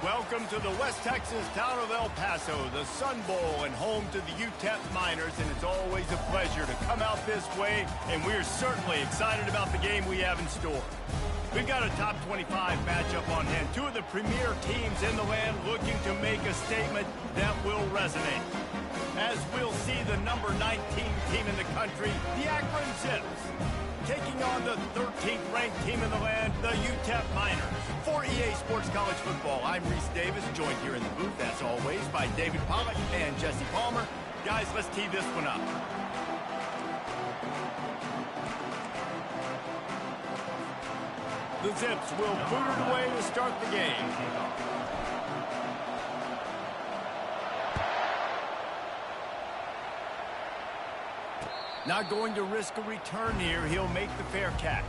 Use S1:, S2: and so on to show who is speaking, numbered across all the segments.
S1: Welcome to the West Texas town of El Paso, the Sun Bowl and home to the UTEP Miners, and it's always a pleasure to come out this way, and we're certainly excited about the game we have in store. We've got a top 25 matchup on hand, two of the premier teams in the land looking to make a statement that will resonate. As we'll see the number 19 team in the country, the Akron Zips, taking on the 13th ranked team in the land, the UTEP Miners. For EA Sports College Football, I'm Reese Davis, joined here in the booth, as always, by David Pollack and Jesse Palmer. Guys, let's tee this one up. The Zips will boot it away to start the game. Not going to risk a return here. He'll make the fair catch.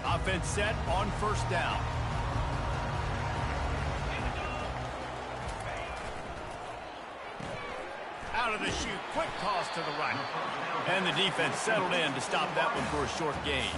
S1: Offense set on first down. Out of the chute, quick toss to the right. And the defense settled in to stop that one for a short gain.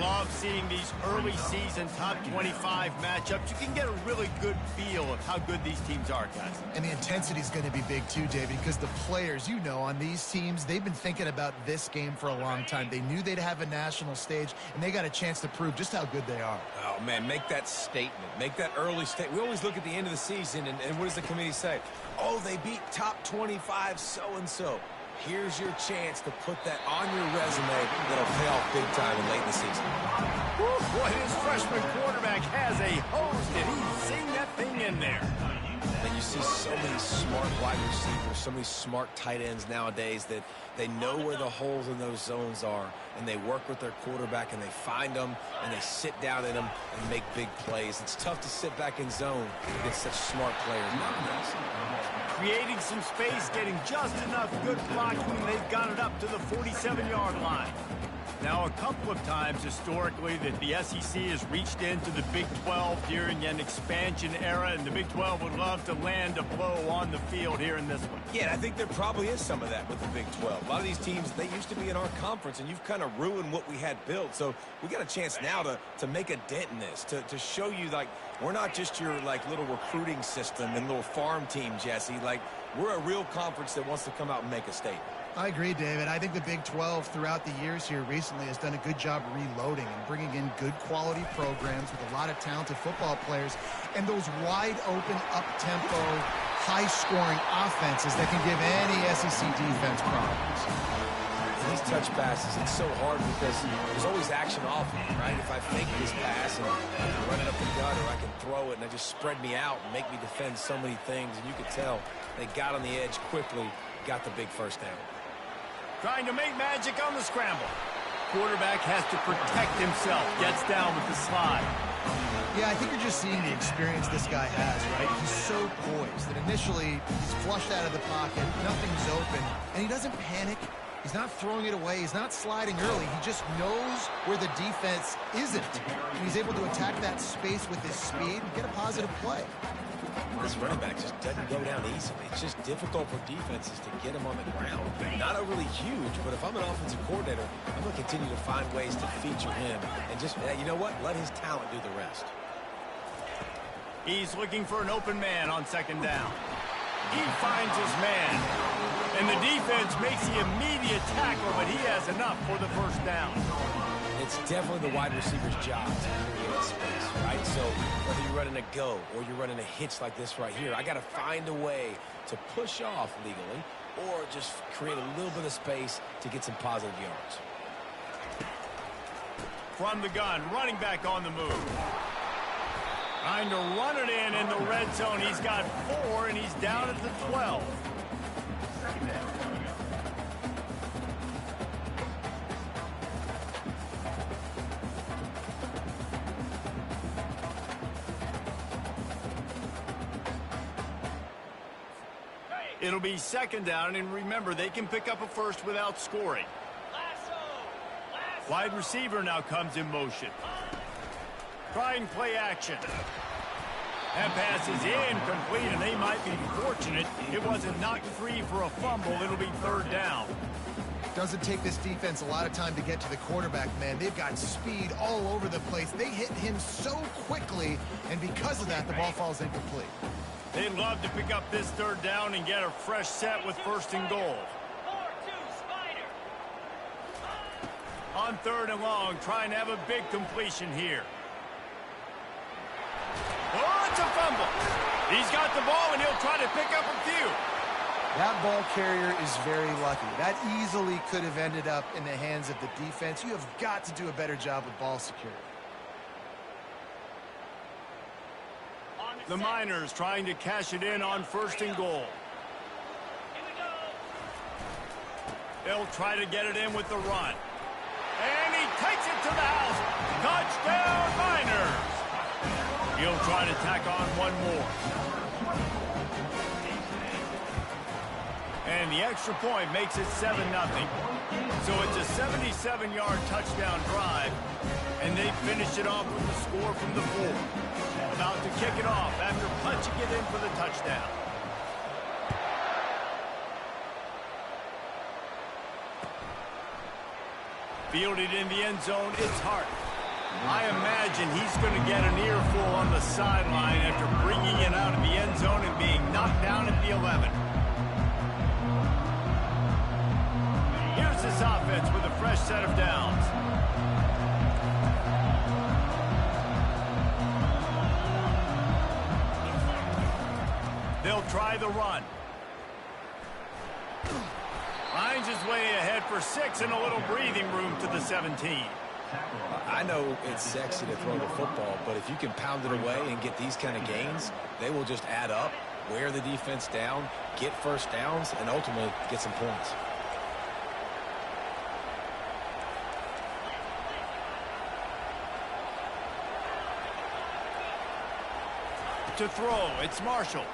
S1: Love seeing these early season top 25 matchups. You can get a really good feel of how good these teams are, guys.
S2: And the intensity is going to be big too, David, because the players, you know, on these teams, they've been thinking about this game for a long time. They knew they'd have a national stage, and they got a chance to prove just how good they are.
S3: Oh, man, make that statement. Make that early statement. We always look at the end of the season, and what does the committee say? Oh, they beat top 25 so-and-so. Here's your chance to put that on your resume that'll pay off big time in late in the season.
S1: Woo, boy, his freshman quarterback has a hose, and he's seen that thing in there.
S3: And you see so many smart wide receivers, so many smart tight ends nowadays that they know where the holes in those zones are, and they work with their quarterback, and they find them, and they sit down in them and make big plays. It's tough to sit back in zone against such smart players nowadays.
S1: Creating some space, getting just enough good blocking, and they've got it up to the 47-yard line. Now, a couple of times historically that the SEC has reached into the Big 12 during an expansion era, and the Big 12 would love to land a blow on the field here in this one.
S3: Yeah, I think there probably is some of that with the Big 12. A lot of these teams, they used to be in our conference, and you've kind of ruined what we had built. So we got a chance now to make a dent in this, to show you, like, we're not just your, like, little recruiting system and little farm team, Jesse. Like, we're a real conference that wants to come out and make a statement.
S2: I agree, David. I think the Big 12 throughout the years here recently has done a good job reloading and bringing in good quality programs with a lot of talented football players and those wide open, up-tempo, high-scoring offenses that can give any SEC defense problems.
S3: And these touch passes, it's so hard because there's always action off of it, right? If I fake this pass and I can run it up the gut, or I can throw it and it just spread me out and make me defend so many things, and you could tell they got on the edge quickly, got the big first down.
S1: Trying to make magic on the scramble. Quarterback has to protect himself. Gets down with the slide.
S2: Yeah, I think you're just seeing the experience this guy has, right? He's so poised that initially he's flushed out of the pocket, nothing's open, and he doesn't panic. He's not throwing it away. He's not sliding early. He just knows where the defense isn't. And he's able to attack that space with his speed and get a positive play.
S3: This running back just doesn't go down easily. It's just difficult for defenses to get him on the ground. Not overly huge, but if I'm an offensive coordinator, I'm going to continue to find ways to feature him and just, you know what, let his talent do the rest.
S1: He's looking for an open man on second down. He finds his man. And the defense makes the immediate tackle, but he has enough for the first down.
S3: It's definitely the wide receiver's job to create space, right? So whether you're running a go or you're running a hitch like this right here, I got to find a way to push off legally or just create a little bit of space to get some positive yards.
S1: From the gun, running back on the move. Trying to run it in the red zone. He's got 4, and he's down at the 12. It'll be second down, and remember, they can pick up a first without scoring. Wide receiver now comes in motion. Trying play action. That pass is incomplete, and they might be fortunate it wasn't knocked free for a fumble. It'll be third down.
S2: Doesn't take this defense a lot of time to get to the quarterback, man. They've got speed all over the place. They hit him so quickly, and because of that, the ball falls incomplete.
S1: They'd love to pick up this third down and get a fresh set with first and goal. On third and long, trying to have a big completion here. Oh, it's a fumble. He's got the ball, and he'll try to pick up a few.
S2: That ball carrier is very lucky. That easily could have ended up in the hands of the defense. You have got to do a better job with ball security.
S1: The Miners trying to cash it in on first and goal. They'll try to get it in with the run. And he takes it to the house. Touchdown, Miners. He'll try to tack on one more. And the extra point makes it 7-0. So it's a 77-yard touchdown drive, and they finish it off with the score from the 4. About to kick it off after punching it in for the touchdown. Fielded in the end zone, it's Hart. I imagine he's going to get an earful on the sideline after bringing it out of the end zone and being knocked down at the 11. Here's this offense with a fresh set of downs. They'll try the run. Finds his way ahead for 6 and a little breathing room to the 17.
S3: I know it's sexy to throw the football, but if you can pound it away and get these kind of gains, they will just add up, wear the defense down, get first downs, and ultimately get some points.
S1: To throw, it's Marshall.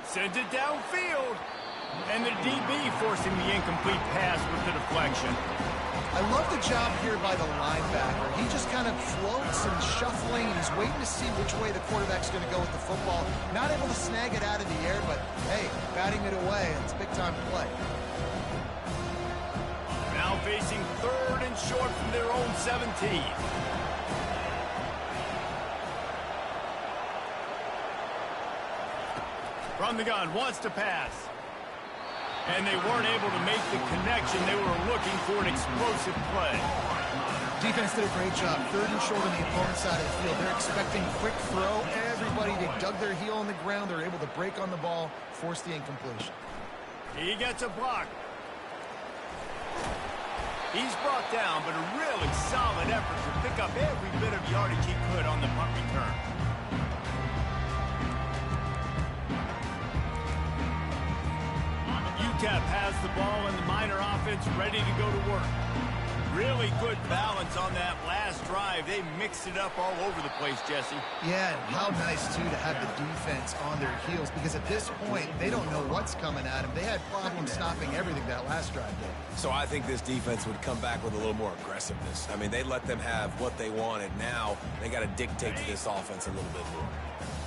S1: Sends it downfield. And the DB forcing the incomplete pass with the deflection.
S2: I love the job here by the linebacker. He just kind of floats and shuffling, and he's waiting to see which way the quarterback's going to go with the football. Not able to snag it out of the air, but, hey, batting it away. It's a big-time play.
S1: Now facing third and short from their own 17. From the gun, wants to pass. And they weren't able to make the connection. They were looking for an explosive play.
S2: Defense did a great job. Third and short on the opponent's side of the field. They're expecting quick throw. Everybody, they dug their heel on the ground. They're able to break on the ball, force the incompletion.
S1: He gets a block. He's brought down, but a really solid effort to pick up every bit of yardage he could on the punt return. UTEP has the ball and the Miner offense ready to go to work. Really good balance on that last drive. They mixed it up all over the place, Jesse.
S2: Yeah, and how nice, too, to have the defense on their heels, because at this point, they don't know what's coming at them. They had problems stopping everything that last drive did.
S3: So I think this defense would come back with a little more aggressiveness. I mean, they let them have what they wanted. Now they got to dictate to this offense a little bit more.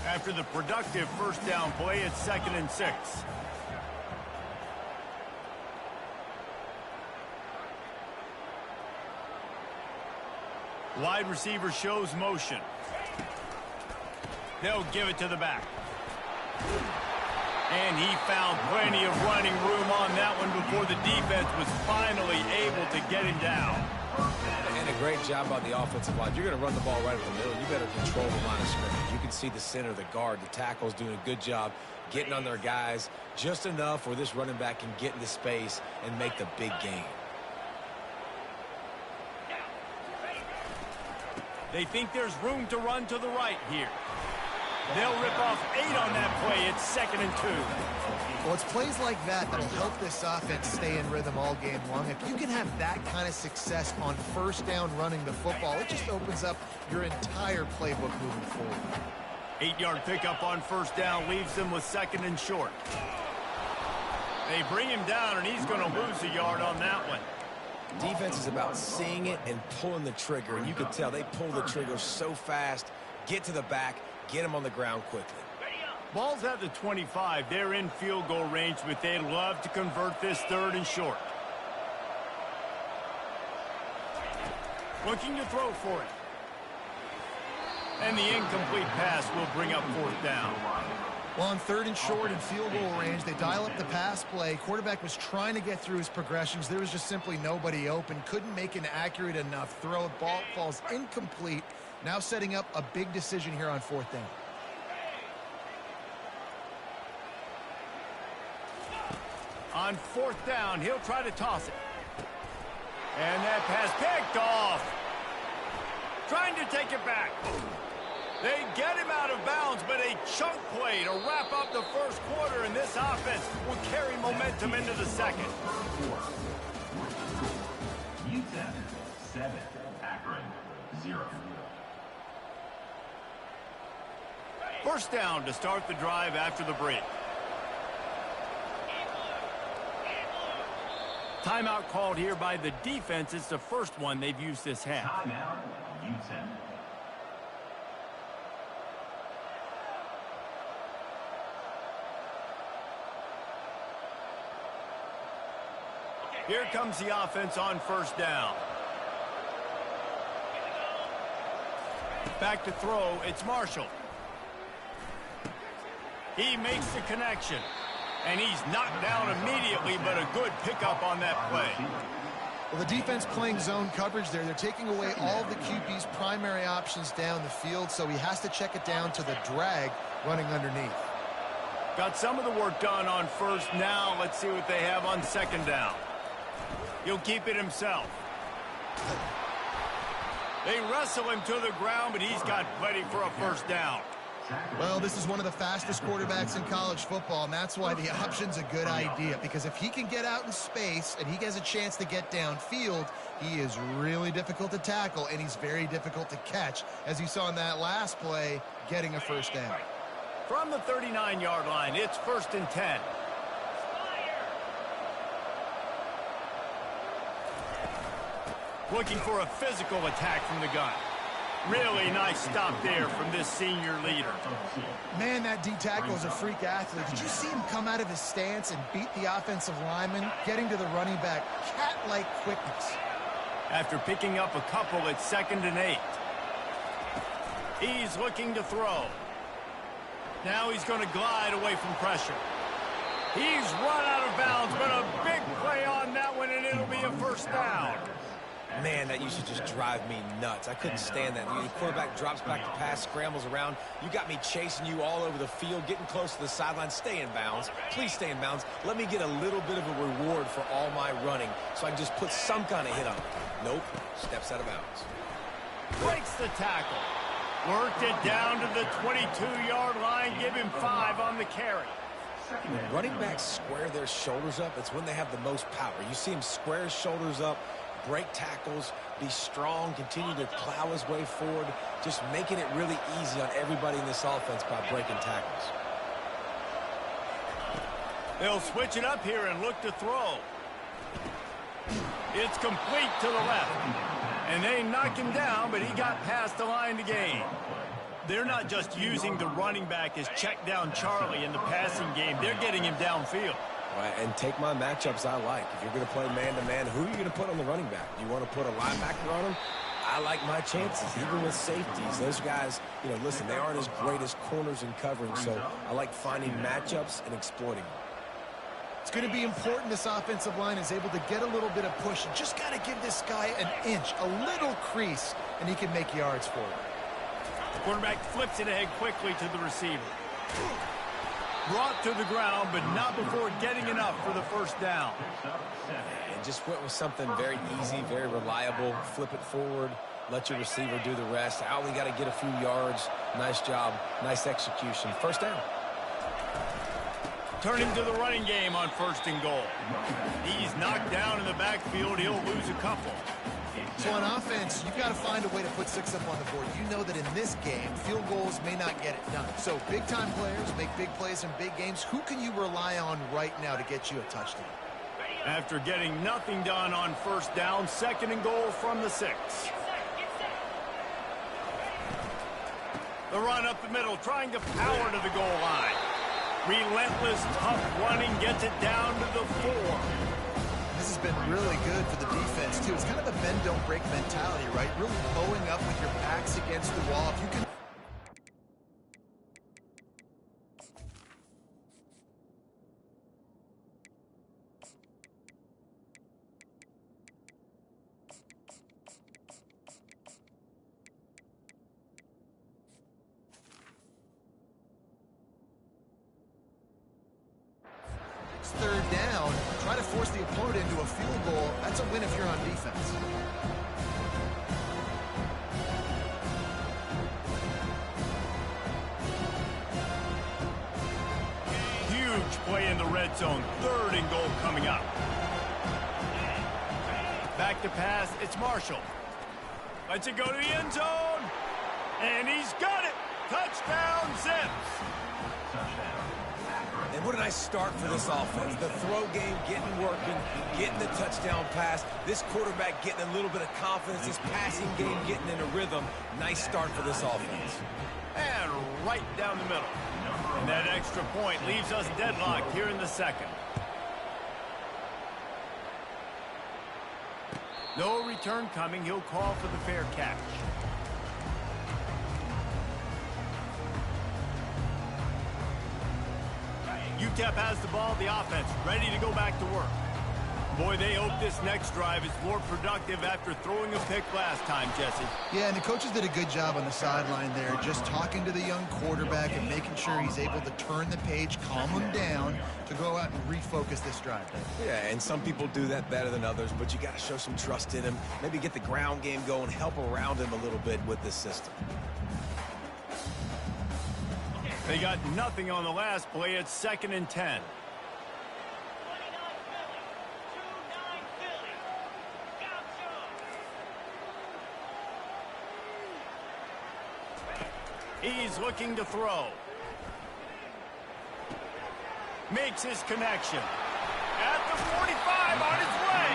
S1: After the productive first down play, it's 2nd and 6. Wide receiver shows motion. They'll give it to the back. And he found plenty of running room on that one before the defense was finally able to get him down.
S3: And a great job by the offensive line. You're going to run the ball right in the middle. You better control the line of scrimmage. You can see the center, the guard, the tackle's doing a good job getting on their guys just enough where this running back can get into space and make the big gain.
S1: They think there's room to run to the right here. They'll rip off 8 on that play. It's 2nd and 2.
S2: Well, it's plays like that that'll help this offense stay in rhythm all game long. If you can have that kind of success on first down running the football, it just opens up your entire playbook moving forward.
S1: 8-yard pickup on first down leaves them with 2nd and short. They bring him down, and he's going to lose a yard on that one.
S3: Defense is about seeing it and pulling the trigger, and you can tell they pull the trigger so fast, get to the back, get them on the ground quickly.
S1: Ball's at the 25. They're in field goal range, but they'd love to convert this 3rd and short. Looking to throw for it. And the incomplete pass will bring up 4th down.
S2: Well, on 3rd and short and field goal range, they dial up the pass play. Quarterback was trying to get through his progressions. There was just simply nobody open. Couldn't make an accurate enough throw. Ball falls incomplete. Now setting up a big decision here on 4th down.
S1: On 4th down, he'll try to toss it. And that pass picked off. Trying to take it back. They get him out of bounds, but a chunk play to wrap up the 1st quarter, and this offense will carry momentum into the 2nd.
S4: UTEP 7, Akron 0.
S1: 1st down to start the drive after the break. Timeout called here by the defense. It's the first one they've used this half.
S4: Timeout, UTEP.
S1: Here comes the offense on 1st down. Back to throw, it's Marshall. He makes the connection. And he's knocked down immediately, but a good pickup on that play.
S2: Well, the defense playing zone coverage there. They're taking away all of the QB's primary options down the field, so he has to check it down to the drag running underneath.
S1: Got some of the work done on 1st. Now let's see what they have on 2nd down. He'll keep it himself. They wrestle him to the ground, but he's got plenty for a 1st down.
S2: Well, this is one of the fastest quarterbacks in college football, and that's why the option's a good idea, because if he can get out in space and he has a chance to get downfield, he is really difficult to tackle, and he's very difficult to catch, as you saw in that last play, getting a 1st down.
S1: From the 39-yard line, it's 1st and 10. Looking for a physical attack from the gun. Really nice stop there from this senior leader.
S2: Man, that D tackle is a freak athlete. Did you see him come out of his stance and beat the offensive lineman, getting to the running back? Cat-like quickness.
S1: After picking up a couple, it's 2nd and 8. He's looking to throw. Now he's going to glide away from pressure. He's run out of bounds, but a big play on that one, and it'll be a 1st down.
S3: Man, that used to just drive me nuts. I couldn't stand that. The quarterback drops back to pass, scrambles around. You got me chasing you all over the field, getting close to the sideline. Stay in bounds. Please stay in bounds. Let me get a little bit of a reward for all my running so I can just put some kind of hit on it. Nope. Steps out of bounds.
S1: Breaks the tackle. Worked it down to the 22-yard line. Give him 5 on the carry.
S3: When running backs square their shoulders up, it's when they have the most power. You see him square his shoulders up, break tackles, be strong, continue to plow his way forward, just making it really easy on everybody in this offense by breaking tackles.
S1: They'll switch it up here and look to throw. It's complete to the left. And they knock him down, but he got past the line to gain. They're not just using the running back as check down Charlie in the passing game. They're getting him downfield.
S3: Right, and take my matchups I like. If you're going to play man-to-man, who are you going to put on the running back? You want to put a linebacker on him? I like my chances, even with safeties. Those guys, you know, listen, they aren't as great as corners in covering, so I like finding matchups and exploiting them.
S2: It's going to be important this offensive line is able to get a little bit of push. You just got to give this guy an inch, a little crease, and he can make yards for it.
S1: The quarterback flips it ahead quickly to the receiver. Brought to the ground, but not before getting enough for the 1st down.
S3: And just went with something very easy, very reliable. Flip it forward, let your receiver do the rest. I only got to get a few yards. Nice job, nice execution. 1st down.
S1: Turning to the running game on 1st and goal. He's knocked down in the backfield. He'll lose a couple.
S2: So on offense, you've got to find a way to put 6 up on the board. You know that in this game, field goals may not get it done. So big-time players make big plays in big games. Who can you rely on right now to get you a touchdown?
S1: After getting nothing done on first down, 2nd and goal from the 6. The run up the middle, trying to power to the goal line. Relentless, tough running, gets it down to the 4.
S2: This has been really good for the defense, too. It's kind of a bend-don't-break mentality, right? Really bowing up with your backs against the wall. If you can... Third down, try to force the opponent into a field goal. That's a win if you're on defense.
S1: Huge play in the red zone. 3rd and goal coming up. Back to pass. It's Marshall. Lets it go to the end zone. And he's got it. Touchdown, Zips.
S3: And what a nice start for this offense. The throw game getting working, getting the touchdown pass. This quarterback getting a little bit of confidence. This passing game getting in a rhythm. Nice start for this offense.
S1: And right down the middle. And that extra point leaves us deadlocked here in the 2nd. No return coming. He'll call for the fair catch. UTEP has the ball, the offense ready to go back to work. Boy, they hope this next drive is more productive after throwing a pick last time, Jesse.
S2: Yeah, and the coaches did a good job on the sideline there, just talking to the young quarterback and making sure he's able to turn the page, calm him down, to go out and refocus this drive.
S3: Yeah, and some people do that better than others, but you got to show some trust in him. Maybe get the ground game going, help around him a little bit with this system.
S1: They got nothing on the last play. It's 2nd and 10. He's looking to throw. Makes his connection. At the 45, on his way.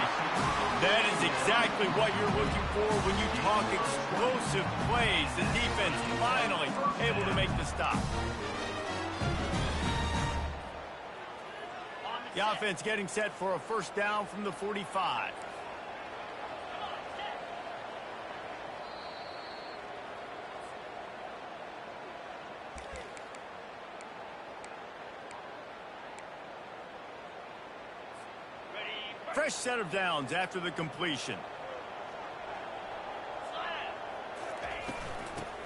S1: That is exactly what you're looking for when you talk explosive plays. The defense finally able to make the stop. The offense getting set for a first down from the 45. Fresh set of downs after the completion.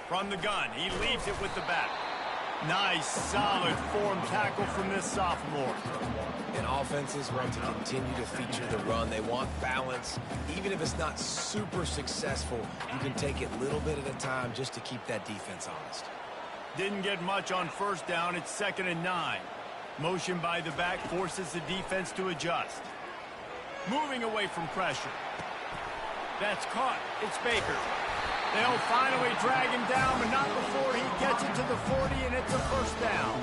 S1: From the gun, he leaves it with the back. Nice, solid form tackle from this sophomore.
S3: And offenses want to continue to feature the run. They want balance. Even if it's not super successful, you can take it little bit at a time just to keep that defense honest.
S1: Didn't get much on first down. It's 2nd and 9. Motion by the back forces the defense to adjust. Moving away from pressure. That's caught. It's Baker. They'll finally drag him down, but not before he gets it to the 40, and it's a first down.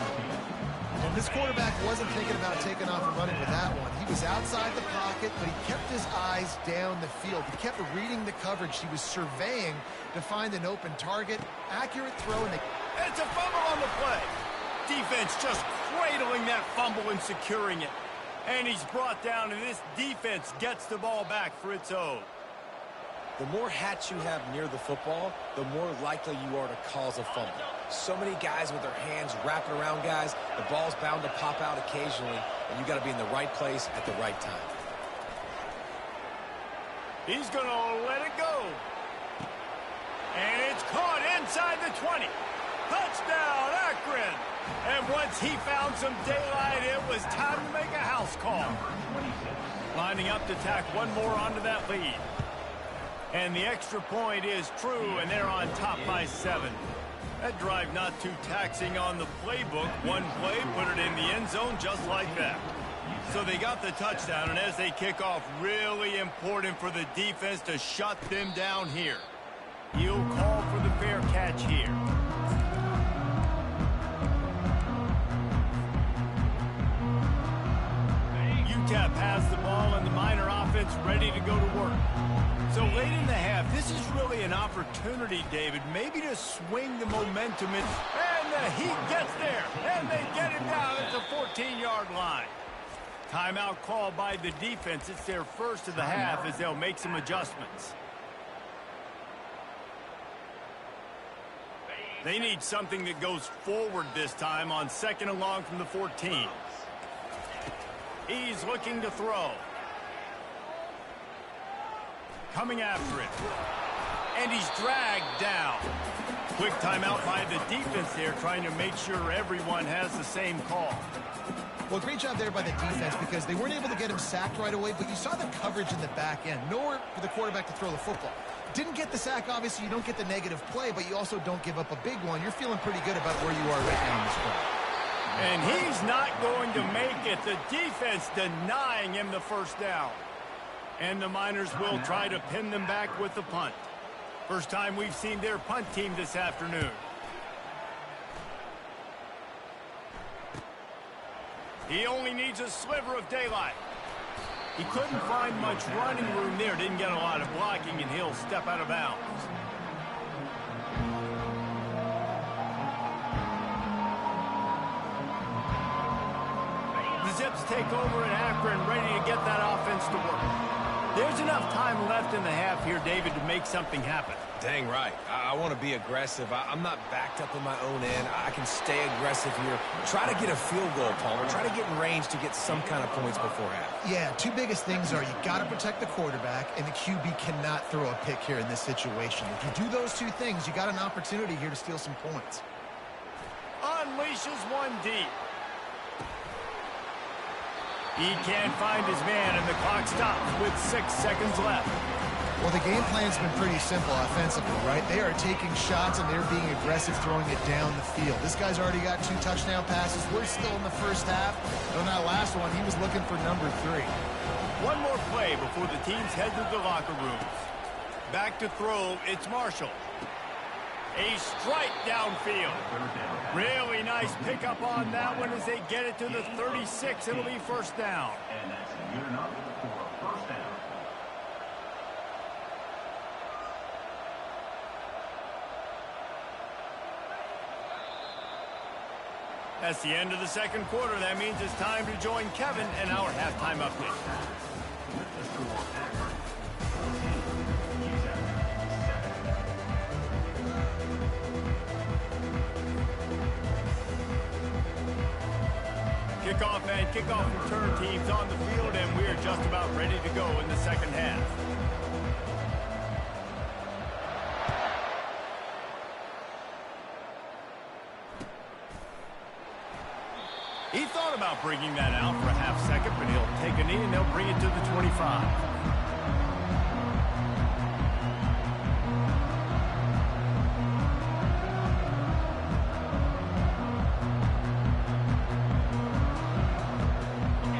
S2: And this quarterback wasn't thinking about taking off and running with that one. He was outside the pocket, but he kept his eyes down the field. He kept reading the coverage. He was surveying to find an open target. Accurate throw, and
S1: it's a fumble on the play. Defense just cradling that fumble and securing it. And he's brought down, and this defense gets the ball back for its own.
S3: The more hats you have near the football, the more likely you are to cause a fumble. So many guys with their hands wrapping around guys, the ball's bound to pop out occasionally, and you got to be in the right place at the right time.
S1: He's going to let it go. And it's caught inside the 20. Touchdown, Akron. And once he found some daylight, it was time to make a house call. Lining up to tack one more onto that lead. And the extra point is true, and they're on top by 7. That drive not too taxing on the playbook. One play, put it in the end zone just like that. So they got the touchdown, and as they kick off, really important for the defense to shut them down here. He'll call for the fair catch here. UTEP has the ball, and offense ready to go to work. So late in the half, this is really an opportunity, David, maybe to swing the momentum. And the Heat gets there, and they get him down at the 14-yard line. Timeout called by the defense. It's their first of the half as they'll make some adjustments. They need something that goes forward this time on 2nd and long from the 14. He's looking to throw. Coming after it. And he's dragged down. Quick timeout by the defense there, trying to make sure everyone has the same call.
S2: Well, great job there by the defense because they weren't able to get him sacked right away, but you saw the coverage in the back end. Nowhere for the quarterback to throw the football. Didn't get the sack, obviously. You don't get the negative play, but you also don't give up a big one. You're feeling pretty good about where you are right now in this play.
S1: And he's not going to make it. The defense denying him the first down. And the Miners will try to pin them back with the punt. First time we've seen their punt team this afternoon. He only needs a sliver of daylight. He couldn't find much running room there. Didn't get a lot of blocking, and he'll step out of bounds. The Zips take over at Akron, ready to get that offense to work. There's enough time left in the half here, David, to make something happen.
S3: Dang right. I want to be aggressive. I'm not backed up in my own end. I can stay aggressive here. Try to get a field goal, Palmer. Try to get in range to get some kind of points before half.
S2: Yeah, two biggest things are you got to protect the quarterback, and the QB cannot throw a pick here in this situation. If you do those two things, you got an opportunity here to steal some points.
S1: Unleashes one deep. He can't find his man, and the clock stops with 6 seconds left.
S2: Well, the game plan's been pretty simple offensively, right? They are taking shots, and they're being aggressive, throwing it down the field. This guy's already got 2 touchdown passes. We're still in the first half. On that last one, he was looking for number 3.
S1: One more play before the teams head to the locker rooms. Back to throw, it's Marshall. A strike downfield. Really nice pickup on that one as they get it to the 36. It'll be first down.
S4: And that's good enough for a first down.
S1: That's the end of the second quarter. That means it's time to join Kevin and our halftime update. Kickoff and kickoff return teams on the field, and we're just about ready to go in the second half. He thought about bringing that out for a half second, but he'll take a knee and they'll bring it to the 25.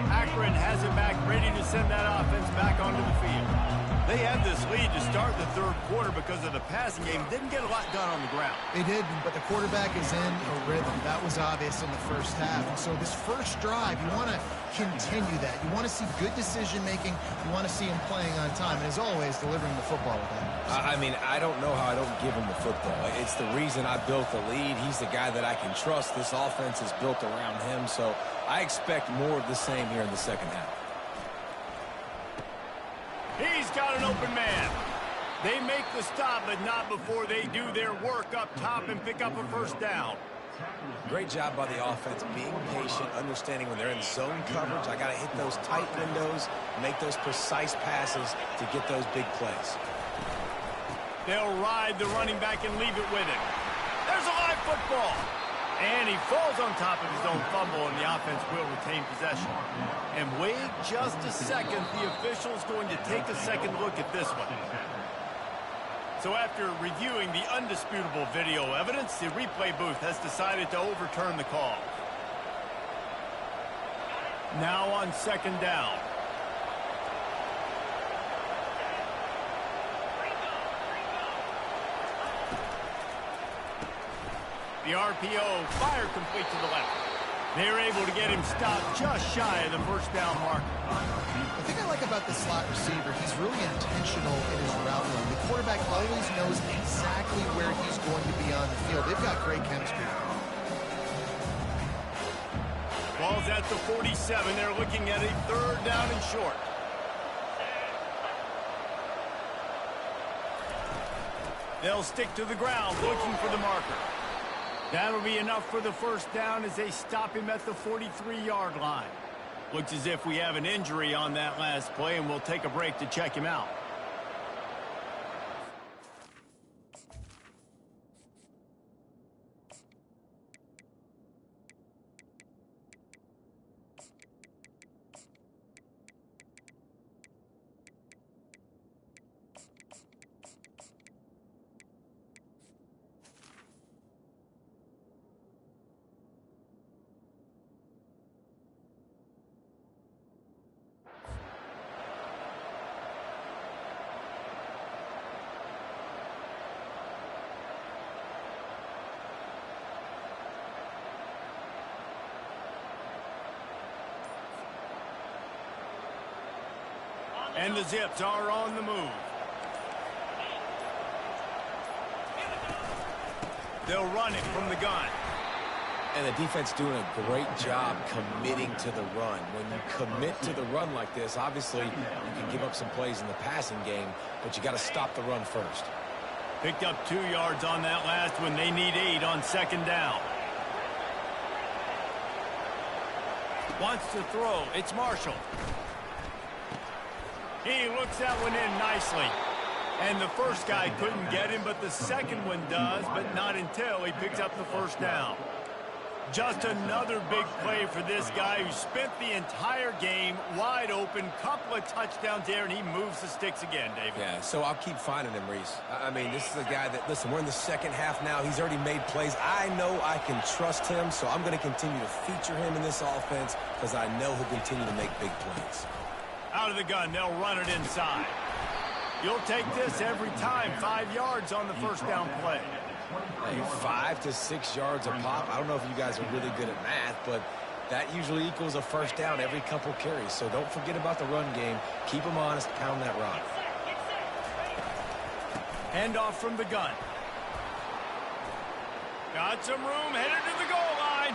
S1: Akron has it back, ready to send that offense back onto the field. They had this lead to start the third quarter because of the passing game. Didn't get a lot done on the ground.
S2: They did, but the quarterback is in a rhythm. That was obvious in the first half. And so this first drive, you want to continue that. You want to see good decision-making. You want to see him playing on time. And as always, delivering the football with that.
S3: I mean, I don't know how I don't give him the football. It's the reason I built the lead. He's the guy that I can trust. This offense is built around him, so I expect more of the same here in the second half.
S1: He's got an open man. They make the stop, but not before they do their work up top and pick up a first down.
S3: Great job by the offense, being patient, understanding when they're in zone coverage, I got to hit those tight windows, make those precise passes to get those big plays.
S1: They'll ride the running back and leave it with him. There's a live football. And he falls on top of his own fumble, and the offense will retain possession. And wait just a second. The official's going to take a second look at this one. So after reviewing the undisputable video evidence, the replay booth has decided to overturn the call. Now on second down. The RPO, fire complete to the left. They're able to get him stopped just shy of the first down marker.
S2: The thing I like about the slot receiver, he's really intentional in his route run. The quarterback always knows exactly where he's going to be on the field. They've got great chemistry.
S1: Ball's at the 47. They're looking at a third down and short. They'll stick to the ground looking for the marker. That'll be enough for the first down as they stop him at the 43-yard line. Looks as if we have an injury on that last play, and we'll take a break to check him out. And the Zips are on the move. They'll run it from the gun.
S3: And the defense doing a great job committing to the run. When you commit to the run like this, obviously you can give up some plays in the passing game, but you got to stop the run first.
S1: Picked up 2 yards on that last one. They need 8 on second down. Wants to throw. It's Marshall. He looks that one in nicely. And the first guy couldn't get him, but the second one does, but not until he picks up the first down. Just another big play for this guy who spent the entire game wide open. Couple of touchdowns there, and he moves the sticks again, David.
S3: Yeah, so I'll keep finding him, Reese. I mean, this is a guy that, listen, we're in the second half now. He's already made plays. I know I can trust him, so I'm going to continue to feature him in this offense because I know he'll continue to make big plays.
S1: Out of the gun, they'll run it inside. You'll take this every time. 5 yards on the first down play.
S3: Hey, 5 to 6 yards a pop. I don't know if you guys are really good at math, but that usually equals a first down every couple carries. So don't forget about the run game. Keep them honest. Pound that rock.
S1: Handoff from the gun. Got some room, headed to the goal line.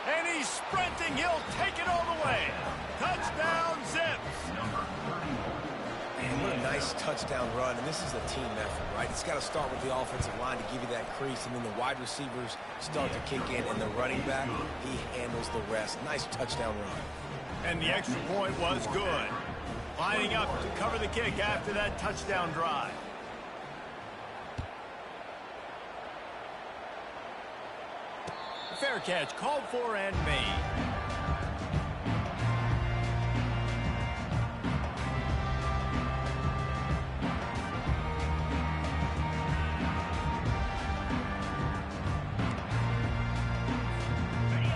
S1: And he's sprinting. He'll take it all the way. Touchdown, Zips.
S3: Man, what a nice touchdown run. And this is a team effort, right? It's got to start with the offensive line to give you that crease, and then the wide receivers start to kick in, and the running back, he handles the rest. Nice touchdown run.
S1: And the extra point was good. Lining up to cover the kick after that touchdown drive. Fair catch called for and made.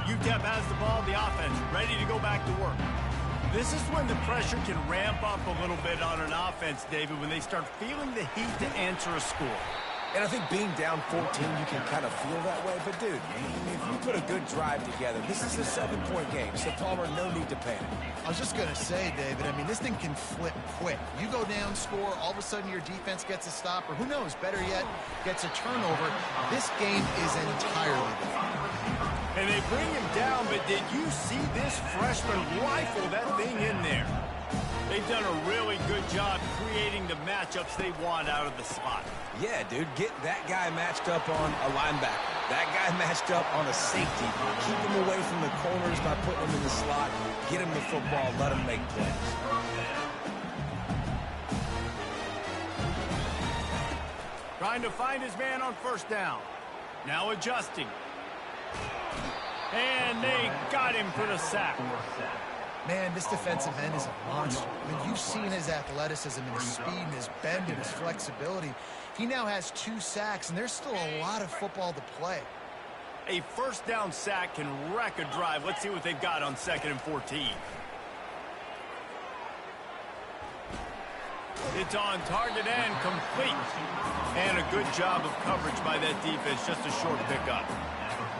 S1: UTEP has the ball, the offense ready to go back to work. This is when the pressure can ramp up a little bit on an offense, David, when they start feeling the heat to answer a score.
S3: And I think being down 14, you can kind of feel that way. But, dude, if you put a good drive together, this is a 7-point game. So, Palmer, no need to panic.
S2: I was just going to say, David, I mean, this thing can flip quick. You go down, score, all of a sudden your defense gets a stop, or who knows, better yet, gets a turnover. This game is entirely different.
S1: And they bring him down, but did you see this freshman rifle that thing in there? They've done a really good job creating the matchups they want out of the slot.
S3: Yeah, dude, get that guy matched up on a linebacker. That guy matched up on a safety. Keep him away from the corners by putting him in the slot. Get him the football. Let him make plays.
S1: Trying to find his man on first down. Now adjusting. And they got him for the sack.
S2: Man, this defensive end is a monster. I mean, you've seen his athleticism and his speed and his bend and his flexibility. He now has 2 sacks, and there's still a lot of football to play.
S1: A first down sack can wreck a drive. Let's see what they've got on 2nd and 14. It's on target and complete. And a good job of coverage by that defense. Just a short pickup.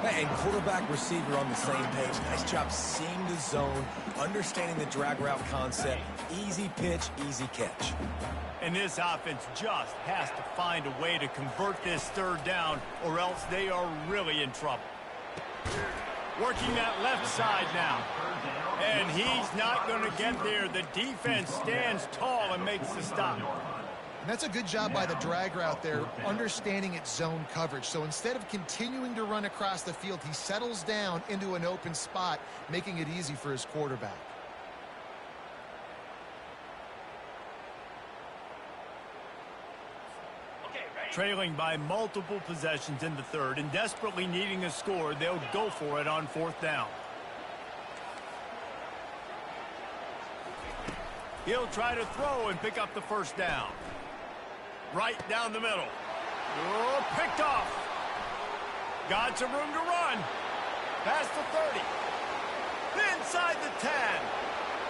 S3: Hey, and quarterback, receiver on the same page. Nice job seeing the zone, understanding the drag route concept. Easy pitch, easy catch.
S1: And this offense just has to find a way to convert this third down, or else they are really in trouble. Working that left side now. And he's not going to get there. The defense stands tall and makes the stop.
S2: And that's a good job by the drag route there, understanding its zone coverage. So instead of continuing to run across the field, he settles down into an open spot, making it easy for his quarterback.
S1: Trailing by multiple possessions in the third and desperately needing a score, they'll go for it on fourth down. He'll try to throw and pick up the first down. Right down the middle. Oh, picked off. Got some room to run. Past the 30. Inside the 10.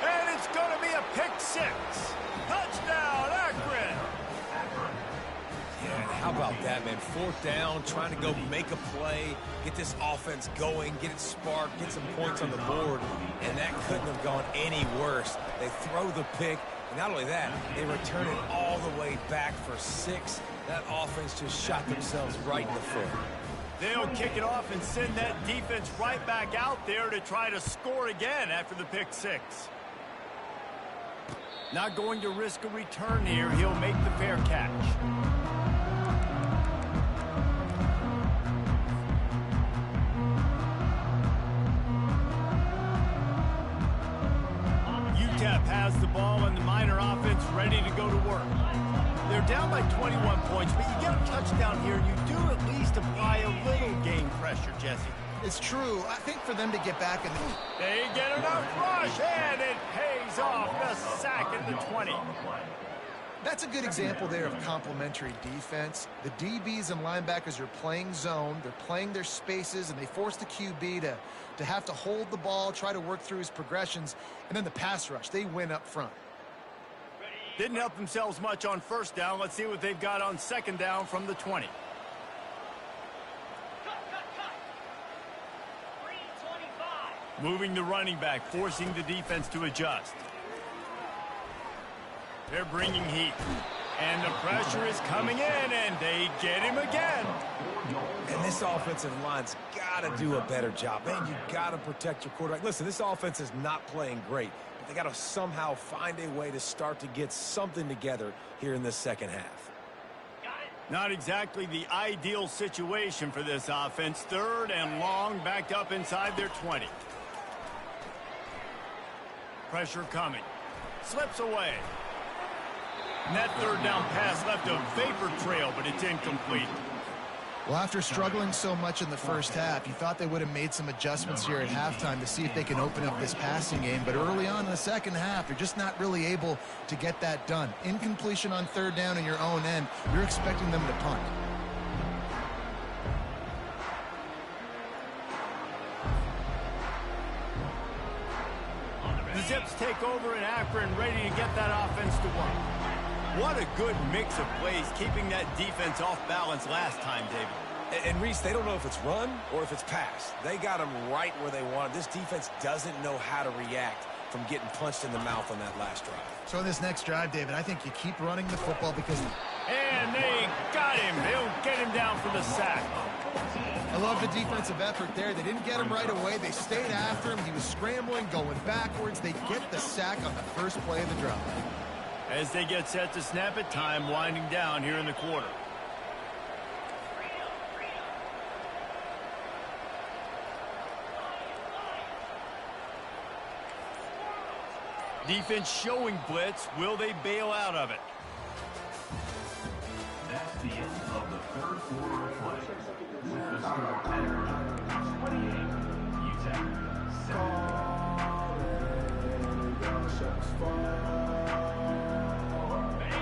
S1: And it's going to be a pick six. Touchdown, Akron.
S3: Yeah, and how about that, man? Fourth down, trying to go make a play, get this offense going, get it sparked, get some points on the board, and that couldn't have gone any worse. They throw the pick, and not only that, they return it all the way back for 6. That offense just shot themselves right in the foot.
S1: They'll kick it off and send that defense right back out there to try to score again after the pick six. Not going to risk a return here. He'll make the fair catch. UTEP has the ball and the Miner offense ready to go to work. They're down by 21 points, but you get a touchdown here, you do at least apply a little game pressure, Jesse.
S2: It's true. I think for them to get back in the...
S1: They get enough rush, and it pays off. The sack at the 20.
S2: That's a good example there of complementary defense. The DBs and linebackers are playing zone. They're playing their spaces, and they force the QB to have to hold the ball, try to work through his progressions, and then the pass rush. They win up front.
S1: Didn't help themselves much on first down. Let's see what they've got on second down from the 20. Moving the running back, forcing the defense to adjust. They're bringing heat. And the pressure is coming in, and they get him again.
S3: And this offensive line's got to do a better job. Man, you got to protect your quarterback. Listen, this offense is not playing great, but they got to somehow find a way to start to get something together here in this second half.
S1: Not exactly the ideal situation for this offense. Third and long, backed up inside their 20. Pressure coming. Slips away. And that third down pass left a vapor trail, but it's incomplete.
S2: Well, after struggling so much in the first half, you thought they would have made some adjustments here at halftime to see if they can open up this passing game. But early on in the second half, they're just not really able to get that done. Incompletion on third down in your own end, you're expecting them to punt.
S1: The Zips take over in Akron, ready to get that offense to work. What a good mix of plays, keeping that defense off balance last time, David.
S3: And Reese, they don't know if it's run or if it's pass. They got them right where they want it. This defense doesn't know how to react from getting punched in the mouth on that last drive.
S2: So in this next drive, David, I think you keep running the football because...
S1: And they got him. They'll get him down for the sack.
S2: I love the defensive effort there. They didn't get him right away. They stayed after him. He was scrambling, going backwards. They get the sack on the first play of the drive.
S1: As they get set to snap it, time winding down here in the quarter. Defense showing blitz. Will they bail out of it?
S4: That's the end of the third quarter of play. With the score 28, UTEP 7.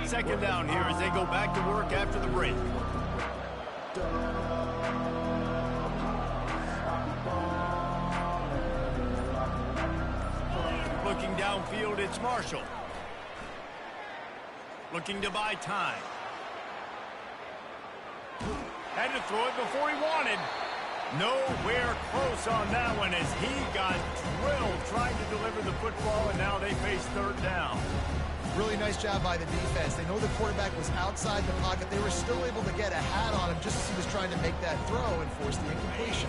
S1: Second down here as they go back to work after the break. Looking downfield, it's Marshall. Looking to buy time. Had to throw it before he wanted. Nowhere close on that one as he got drilled trying to deliver the football, and now they face third down.
S2: Really nice job by the defense. They know the quarterback was outside the pocket. They were still able to get a hat on him just as he was trying to make that throw and force the incompletion.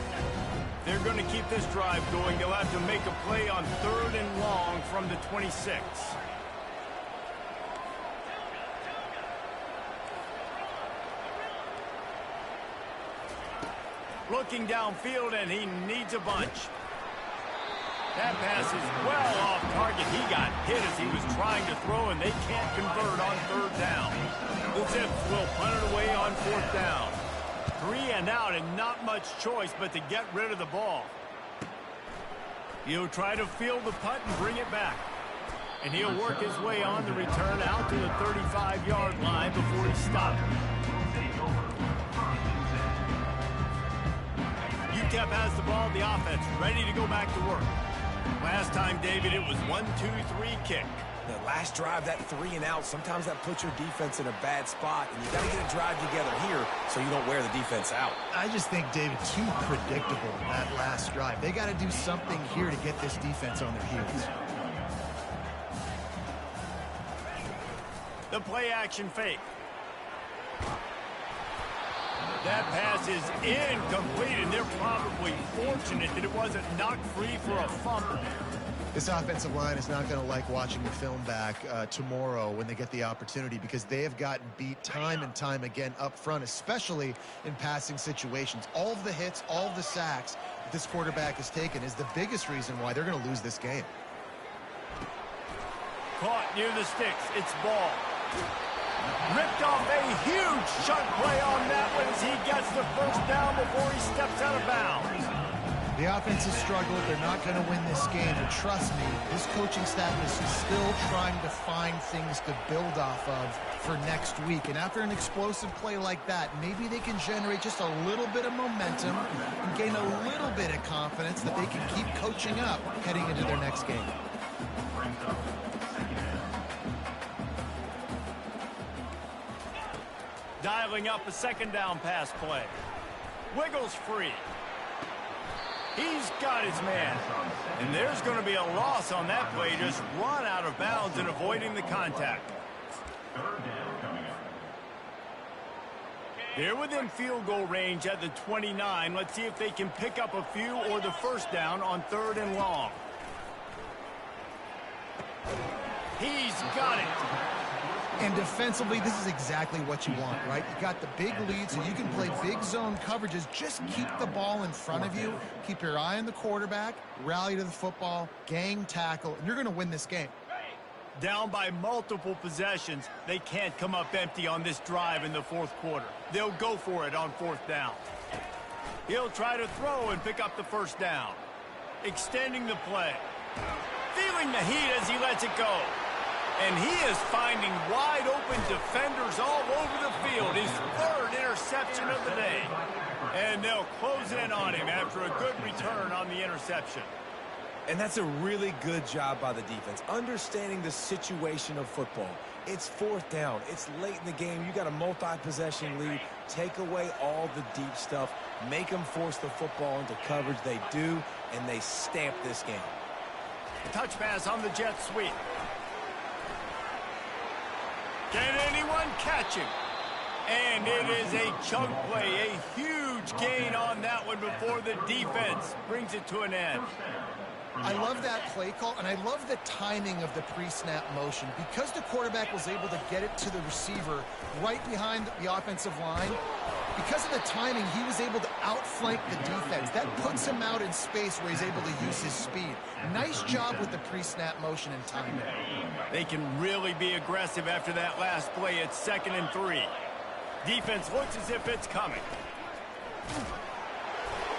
S1: They're going to keep this drive going. They'll have to make a play on third and long from the 26. Looking downfield, and he needs a bunch. That pass is well off target. He got hit as he was trying to throw, and they can't convert on third down. The Zips will punt it away on fourth down. 3 and out, and not much choice but to get rid of the ball. He'll try to field the punt and bring it back. And he'll work his way on the return out to the 35-yard line before he stopped. UTEP has the ball, the offense ready to go back to work. Last time, David, it was 1-2-3 kick.
S3: The last drive, that 3 and out, sometimes that puts your defense in a bad spot, and you got to get a drive together here so you don't wear the defense out.
S2: I just think, David, too predictable in that last drive. They got to do something here to get this defense on their heels.
S1: The play action fake. That pass is incomplete, and they're probably fortunate that it wasn't knocked free for a fumble.
S2: This offensive line is not going to like watching the film back tomorrow when they get the opportunity, because they have gotten beat time and time again up front, especially in passing situations. All of the hits, all of the sacks that this quarterback has taken is the biggest reason why they're going to lose this game.
S1: Caught near the sticks. It's ball. Ripped off a huge chunk play on that one as he gets the first down before he steps out of bounds.
S2: The offense has struggled. They're not going to win this game. But trust me, this coaching staff is still trying to find things to build off of for next week. And after an explosive play like that, maybe they can generate just a little bit of momentum and gain a little bit of confidence that they can keep coaching up heading into their next game.
S1: Dialing up a second down pass play. Wiggles free. He's got his man. And there's going to be a loss on that play. Just run out of bounds and avoiding the contact. They're within field goal range at the 29. Let's see if they can pick up a few or the first down on third and long. He's got it.
S2: And defensively, this is exactly what you want, right? You got the big lead, so you can play big zone coverages. Just keep the ball in front of you. Keep your eye on the quarterback. Rally to the football. Gang tackle. And you're going to win this game.
S1: Down by multiple possessions. They can't come up empty on this drive in the fourth quarter. They'll go for it on fourth down. He'll try to throw and pick up the first down. Extending the play. Feeling the heat as he lets it go. And he is finding wide-open defenders all over the field. His third interception of the day. And they'll close in on him after a good return on the interception.
S3: And that's a really good job by the defense, understanding the situation of football. It's fourth down. It's late in the game. You got a multi-possession lead. Take away all the deep stuff. Make them force the football into coverage. They do, and they stamp this game.
S1: Touch pass on the jet sweep. Can anyone catch him? And it is a chunk play, a huge gain on that one before the defense brings it to an end.
S2: I love that play call, and I love the timing of the pre-snap motion. Because the quarterback was able to get it to the receiver right behind the offensive line, because of the timing, he was able to outflank the defense. That puts him out in space where he's able to use his speed. Nice job with the pre-snap motion and timing.
S1: They can really be aggressive after that last play. It's 2nd and 3. Defense looks as if it's coming.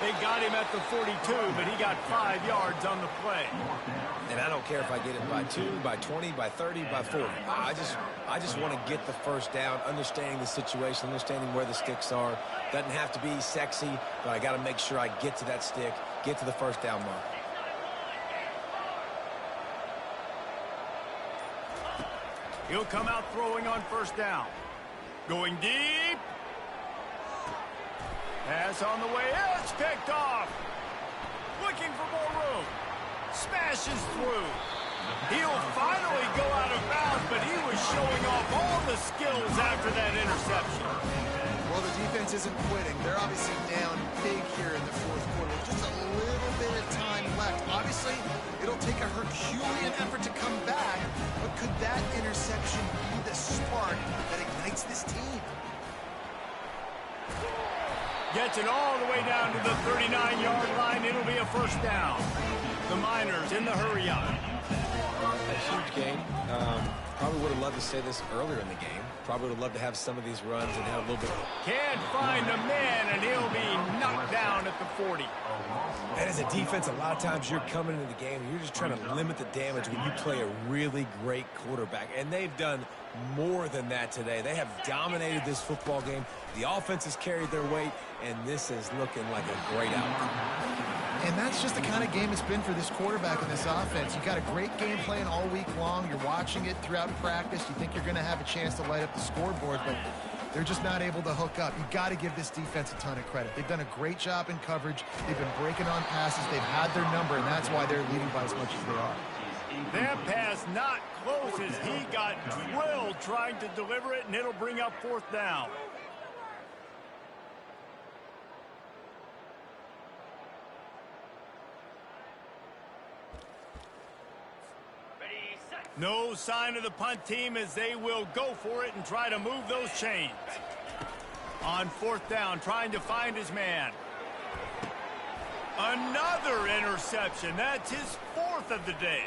S1: They got him at the 42, but he got 5 yards on the play.
S3: And I don't care if I get it by 2, by 20, by 30, by 40. I just want to get the first down, understanding the situation, understanding where the sticks are. Doesn't have to be sexy, but I got to make sure I get to that stick, get to the first down mark.
S1: He'll come out throwing on first down. Going deep. Pass on the way. It's picked off. Looking for more room. Smashes through. He'll finally go out of bounds, but he was showing off all the skills after that interception.
S2: Well, the defense isn't quitting. They're obviously down big here in the fourth quarter. Just a little bit of time left. Obviously, it'll take a Herculean effort to come back, but could that interception be the spark that ignites this team?
S1: Gets it all the way down to the 39-yard line. It'll be a first down. The Miners in the hurry-up.
S3: A huge game. Probably would have loved to say this earlier in the game. Probably would have loved to have some of these runs and have a little bit.
S1: Can't find a man, and he'll be knocked down at the 40.
S3: And as a defense, a lot of times you're coming into the game and you're just trying to limit the damage when you play a really great quarterback. And they've done more than that today. They have dominated this football game. The offense has carried their weight, and this is looking like a great outcome.
S2: And that's just the kind of game it's been for this quarterback and this offense. You've got a great game plan all week long. You're watching it throughout practice. You think you're going to have a chance to light up the scoreboard, but they're just not able to hook up. You've got to give this defense a ton of credit. They've done a great job in coverage. They've been breaking on passes. They've had their number, and that's why they're leading by as much as they are.
S1: That pass not close as he got drilled trying to deliver it, and it'll bring up fourth down. No sign of the punt team as they will go for it and try to move those chains. On fourth down, trying to find his man. Another interception. That's his fourth of the day.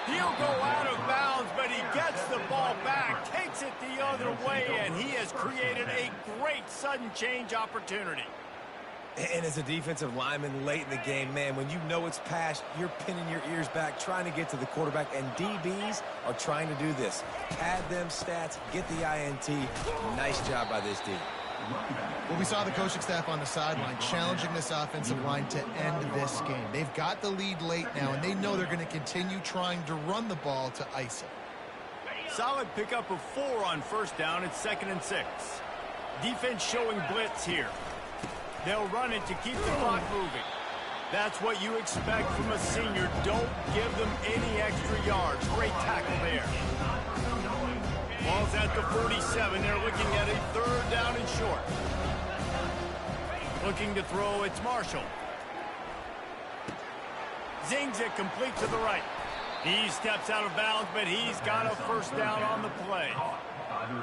S1: He'll go out of bounds, but he gets the ball back, takes it the other way, and he has created a great sudden change opportunity.
S3: And as a defensive lineman late in the game, man, when you know it's passed, you're pinning your ears back, trying to get to the quarterback, and DBs are trying to do this. Pad them stats, get the INT. Nice job by this D.
S2: Well, we saw the coaching staff on the sideline challenging this offensive line to end this game. They've got the lead late now, and they know they're going to continue trying to run the ball to ice it.
S1: Solid pickup of 4 on first down. It's 2nd and 6. Defense showing blitz here. They'll run it to keep the clock moving. That's what you expect from a senior. Don't give them any extra yards. Great tackle there. Ball's at the 47. They're looking at a 3rd down and short. Looking to throw, it's Marshall. Zings it complete to the right. He steps out of bounds, but he's got a first down on the play.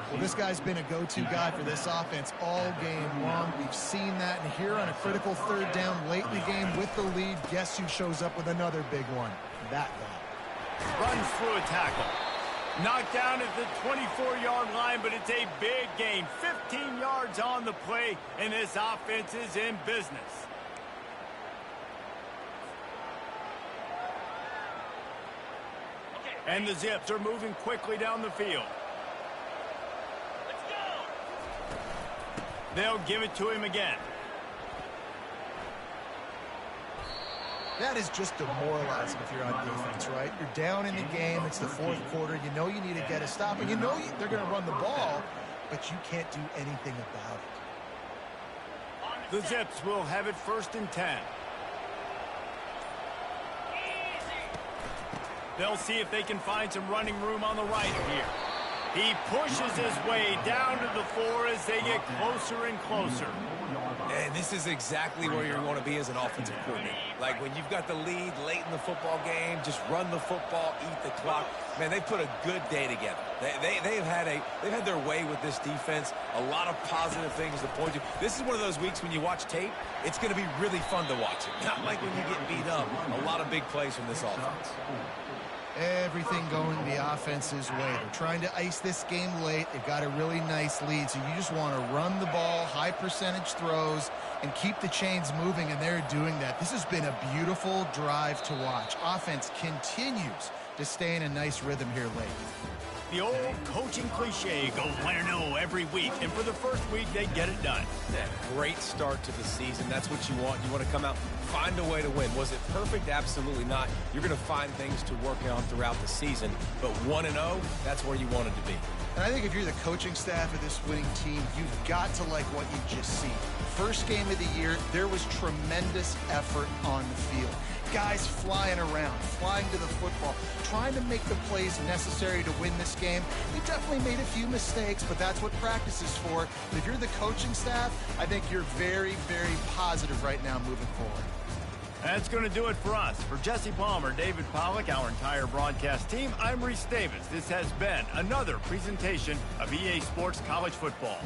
S2: Well, this guy's been a go-to guy for this offense all game long. We've seen that, and here on a critical 3rd down late in the game with the lead, guess who shows up with another big one? That guy.
S1: Runs through a tackle. Knocked down at the 24-yard line, but it's a big gain. 15 yards on the play, and this offense is in business. And the Zips are moving quickly down the field. They'll give it to him again.
S2: That is just demoralizing if you're on defense, right? You're down in the game. It's the 4th quarter. You know you need to get a stop, and you know they're going to run the ball, but you can't do anything about it.
S1: The Zips will have it 1st and 10. They'll see if they can find some running room on the right here. He pushes his way down to the 4 as they get closer and closer.
S3: And this is exactly where you're going to be as an offensive coordinator. Like when you've got the lead late in the football game, just run the football, eat the clock. Man, they've put a good day together. They've had their way with this defense. A lot of positive things to point to. This is one of those weeks when you watch tape, it's going to be really fun to watch it. Not like when you get beat up. A lot of big plays from this offense.
S2: Everything going the offense's way. They're trying to ice this game late. They've got a really nice lead, so you just want to run the ball, high percentage throws, and keep the chains moving, and they're doing that. This has been a beautiful drive to watch. Offense continues to stay in a nice rhythm here late.
S1: The old coaching cliche, go 1-0 every week, and for the first week, they get it done.
S3: Yeah, great start to the season. That's what you want. You want to come out, find a way to win. Was it perfect? Absolutely not. You're going to find things to work on throughout the season, but 1-0, that's where you wanted to be.
S2: And I think if you're the coaching staff of this winning team, you've got to like what you've just seen. First game of the year, there was tremendous effort on the field. Guys flying around, flying to the football, trying to make the plays necessary to win this game. They definitely made a few mistakes, but that's what practice is for. But if you're the coaching staff, I think you're very, very positive right now moving forward.
S1: That's going to do it for us. For Jesse Palmer, David Pollack, our entire broadcast team, I'm Reese Davis. This has been another presentation of EA Sports College Football.